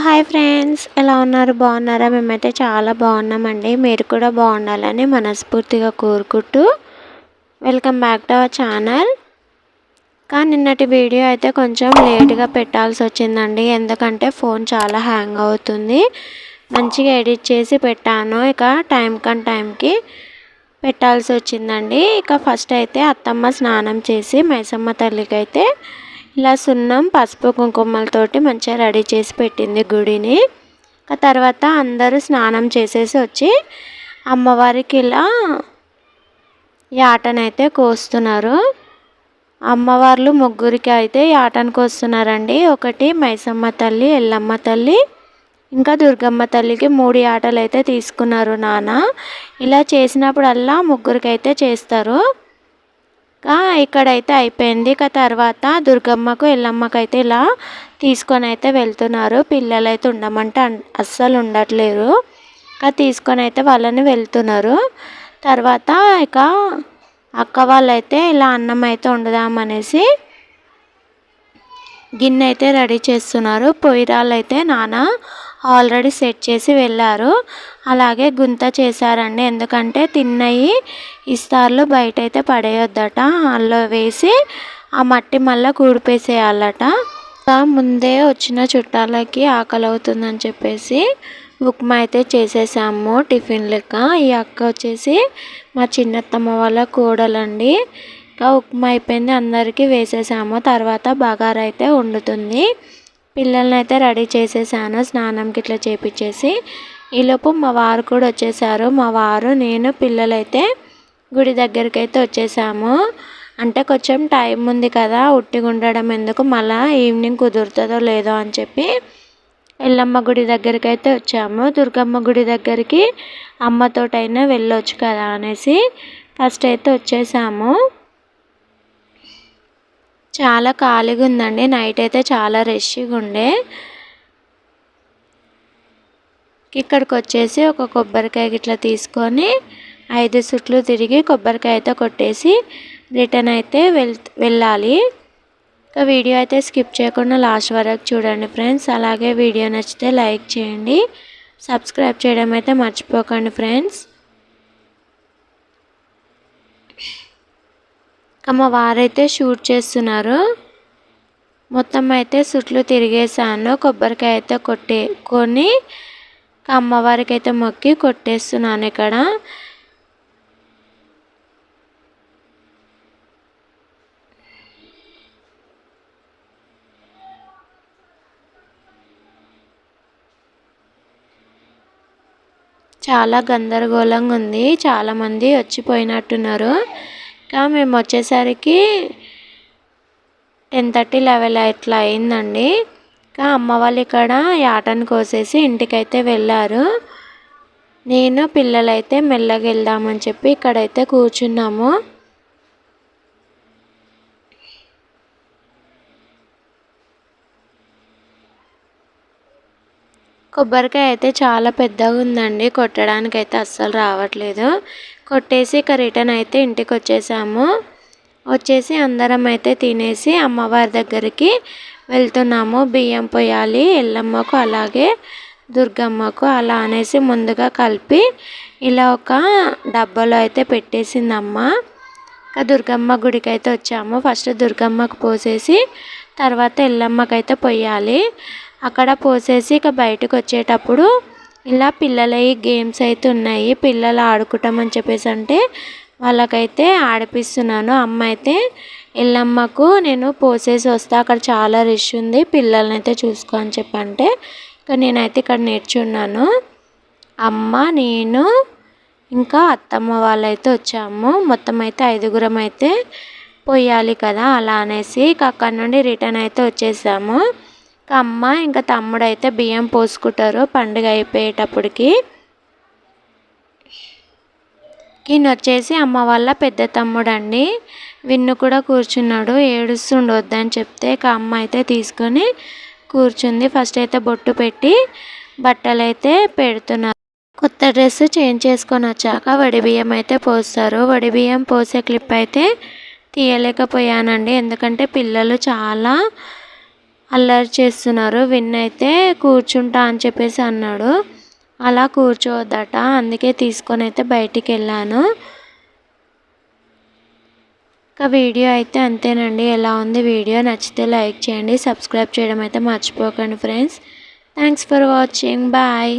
Hi friends, ఎలా ఉన్నారు? బాగున్నారా? మేమైతే చాలా బాగున్నామండి. మీరు కూడా బాగుండాలని మనస్ఫూర్తిగా కోరుకుంటూ welcome back to our channel. కానీ నిన్నటి వీడియో అయితే కొంచెం లేట్గా పెట్టాల్సి వచ్చిందండి, ఎందుకంటే ఫోన్ చాలా హ్యాంగ్ అవుతుంది. మంచిగా ఎడిట్ చేసి పెట్టాను, ఇక టైంకి పెట్టాల్సి వచ్చిందండి. ఇక ఫస్ట్ అయితే అత్తమ్మ స్నానం చేసి మైసమ్మ తల్లికి అయితే ఇలా సున్నం పసుపు కుంకుమలతోటి మంచిగా రెడీ చేసి పెట్టింది గుడిని. ఆ తర్వాత అందరూ స్నానం చేసేసి వచ్చి అమ్మవారికి ఇలా యాటనైతే కోస్తున్నారు. అమ్మవార్లు ముగ్గురికి అయితే యాటను కోస్తున్నారండి. ఒకటి మైసమ్మ తల్లి, ఎల్లమ్మ తల్లి, ఇంకా దుర్గమ్మ తల్లికి 3 యాటలు అయితే తీసుకున్నారు నాన్న. ఇలా చేసినప్పుడల్లా ముగ్గురికి అయితే చేస్తారు. ఇక్కడైతే అయిపోయింది. ఇక తర్వాత దుర్గమ్మకు ఎల్లమ్మకు అయితే ఇలా తీసుకొని అయితే వెళ్తున్నారు. పిల్లలు అయితే ఉండమంటే అస్సలు ఉండట్లేరు. తీసుకొని అయితే వాళ్ళని వెళ్తున్నారు. తర్వాత ఇక అక్క వాళ్ళైతే ఇలా అన్నం అయితే వండుదామనేసి గిన్నె అయితే రెడీ చేస్తున్నారు. పొయ్యిరాళ్ళు అయితే నాన్న ఆల్రెడీ సెట్ చేసి వెళ్ళారు. అలాగే గుంత చేశారండి, ఎందుకంటే తిన్నయి ఇస్తార్లు బయట అయితే పడేయొద్దట, అందులో వేసి ఆ మట్టి మళ్ళీ కూడిపేసేయాలట. ముందే వచ్చిన చుట్టాలకి ఆకలి అవుతుందని చెప్పేసి ఉప్మా అయితే చేసేసాము టిఫిన్ లెక్క. ఈ అక్క వచ్చేసి మా చిన్నత్తమ్మ వాళ్ళ కోడలండి. ఇంకా ఉప్మా అయిపోయింది, అందరికీ వేసేసాము. తర్వాత బగారా అయితే వండుతుంది. పిల్లల్ని అయితే రెడీ చేసేసాను, స్నానంకి ఇట్లా చేపించేసి. ఈలోపు మా వారు కూడా వచ్చేసారు. మా వారు, నేను, పిల్లలైతే గుడి దగ్గరికి అయితే వచ్చేసాము. అంటే కొంచెం టైం ఉంది కదా, ఉట్టిగా ఉండడం ఎందుకు, మళ్ళీ ఈవినింగ్ కుదురుతుందో లేదో అని చెప్పి ఎల్లమ్మ గుడి దగ్గరికి అయితే వచ్చాము. దుర్గమ్మ గుడి దగ్గరికి అమ్మతోటైనా వెళ్ళొచ్చు కదా అనేసి ఫస్ట్ అయితే వచ్చేసాము. చాలా ఖాళీగా ఉందండి, నైట్ అయితే చాలా రష్గా ఉండే. ఇక్కడికి వచ్చేసి ఒక కొబ్బరికాయ ఇట్లా తీసుకొని 5 చుట్లు తిరిగి కొబ్బరికాయ అయితే కొట్టేసి రిటర్న్ అయితే వెళ్ళాలి. వీడియో అయితే స్కిప్ చేయకుండా లాస్ట్ వరకు చూడండి ఫ్రెండ్స్. అలాగే వీడియో నచ్చితే లైక్ చేయండి, సబ్స్క్రైబ్ చేయడం అయితే మర్చిపోకండి ఫ్రెండ్స్. మా వారైతే షూట్ చేస్తున్నారు. మొత్తం అయితే చుట్లు తిరిగేసాను. కొబ్బరికాయ అయితే కొట్టుకొని అమ్మవారికి అయితే మొక్కి కొట్టేస్తున్నాను. ఇక్కడ చాలా గందరగోళంగా ఉంది, చాలామంది వచ్చిపోయినట్టున్నారు. మేము వచ్చేసరికి 10:30, 11 ఇట్లా అయిందండి. అమ్మ వాళ్ళు ఇక్కడ యాటను కోసేసి ఇంటికైతే వెళ్ళారు. నేను పిల్లలైతే మెల్లగా వెళ్దామని చెప్పి ఇక్కడైతే కూర్చున్నాము. కొబ్బరికాయ అయితే చాలా పెద్దగా ఉందండి, కొట్టడానికి అయితే అస్సలు రావట్లేదు. కొట్టేసి ఇక రిటర్న్ అయితే ఇంటికి వచ్చేసాము. వచ్చేసి అందరం అయితే తినేసి అమ్మవారి దగ్గరికి వెళ్తున్నాము. బియ్యం పోయాలి ఎల్లమ్మకు, అలాగే దుర్గమ్మకు. అలా అనేసి ముందుగా కలిపి ఇలా ఒక డబ్బాలో అయితే పెట్టేసింది అమ్మ. దుర్గమ్మ గుడికి అయితే వచ్చాము. ఫస్ట్ దుర్గమ్మకు పోసేసి తర్వాత ఎల్లమ్మకు అయితే పోయాలి. అక్కడ పోసేసి ఇక బయటకు వచ్చేటప్పుడు ఇలా పిల్లల గేమ్స్ అయితే ఉన్నాయి, పిల్లలు ఆడుకుంటామని చెప్పేసి అంటే వాళ్ళకైతే ఆడిపిస్తున్నాను. అమ్మ అయితే ఎల్లమ్మకు నేను పోసేసి వస్తా, అక్కడ చాలా రష్ ఉంది, పిల్లల్ని అయితే చూసుకో అని చెప్పంటే ఇక నేనైతే ఇక్కడ నేర్చున్నాను. అమ్మ, నేను, ఇంకా అత్తమ్మ వాళ్ళైతే వచ్చాము. మొత్తం అయితే 5గురం అయితే పోయాలి కదా, అలా అనేసి ఇక అక్కడ నుండి రిటర్న్ అయితే వచ్చేసాము. అమ్మ ఇంకా తమ్ముడు అయితే బియ్యం పోసుకుంటారు పండుగ అయిపోయేటప్పటికి. ఈయన వచ్చేసి అమ్మ వాళ్ళ పెద్ద తమ్ముడు అండి. విన్ను కూడా కూర్చున్నాడు, ఏడుస్తుండు వద్దని చెప్తే ఇక అమ్మ అయితే తీసుకొని కూర్చుంది. ఫస్ట్ అయితే బొట్టు పెట్టి బట్టలు అయితే పెడుతున్నారు. కొత్త డ్రెస్ చేంజ్ చేసుకొని వచ్చాక వడిబియ్యం అయితే పోస్తారు. వడిబియ్యం పోసే క్లిప్ అయితే తీయలేకపోయానండి, ఎందుకంటే పిల్లలు చాలా అల్లరి చేస్తున్నారు. విన్ అయితే కూర్చుంటా అని చెప్పేసి అన్నాడు. అలా కూర్చోవద్దట, అందుకే తీసుకొని అయితే బయటికి వెళ్ళాను. ఇంకా వీడియో అయితే అంతేనండి. ఎలా ఉంది వీడియో? నచ్చితే లైక్ చేయండి, సబ్స్క్రైబ్ చేయడం అయితే మర్చిపోకండి friends. Thanks for watching. Bye.